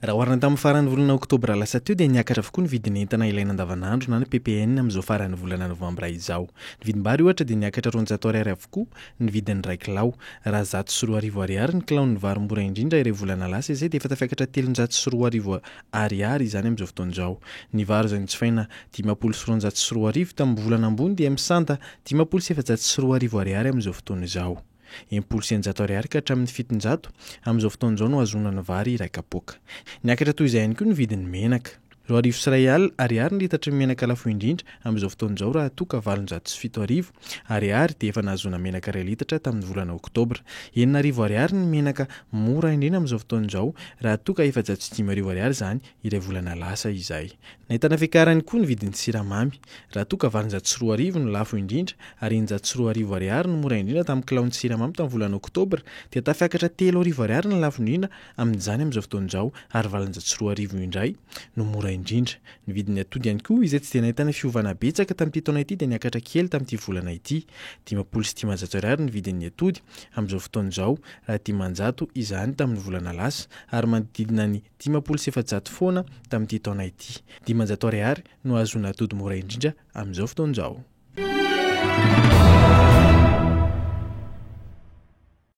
Raha oharina tamin'ny faran'ny volana oktobra lasa teo dia niakatra avokoa ny vidiny entana ilaina andavanandro na ny PPN amin'izao faran'ny volana novambra izao. Ny vidim-bary ohatra dia niakatra 200 ariary avokoa ny vidin'ny iray kilao. Raha 104 ariary ny kilaon'ny vary mora indrindra ireo volana lasa izay dia efa tafiakatra 304 ariary izany amin'izao fotoana izao. Ny vary izay nojifaina 504 tamin'ny volana ambony dia misanta 504 ariary amin'izao fotoana izao. 100 ariary ka hatramin'ny 700 amin'izao fotoana izao no azonana vary iray kapoaka. Niakatra toy izay ihany koa ny vidin'ny menaka. 2 ariary ny litatra menaka lafo indrindra amin'izao fotoana izao raha toa ka 707 ariary dia efa nahazona menaka 2 litatra tamin'ny volana oktobra. 9 ariary ny menaka mora indrindra amin'izao fotoana izao raha toa ka 705 ariary izany iray volana lasa izay. Nahitana fiakarany koa ny vidin'ny siramamy. Raha toa ka 404 no lafo indrindra ary 404 ariary no mora indrindra tamin'ny kilaon'ny siramamy tamin'ny volana oktobra dia tafiakatra 3 ariary ny lafo indrindra amin'izany amin'izao fotoana izao ary 404 indray no mora indrindra. Ny vidin'ny atody ihany koa izay tsy dia nahitana fiovana betsaka tamin'ity taona ity dia niakatra kely tamin'ity volana ity. 500 sy 500 ariary ny vidin'ny atody amin'izao fotoana izao raha 500 izany tamin'ny volana lasa ary manodidina ny 500 sy 700 foana tamin'ity taona ity. 500 ariary no azona atody mora indrindra amin'izao fotoana izao.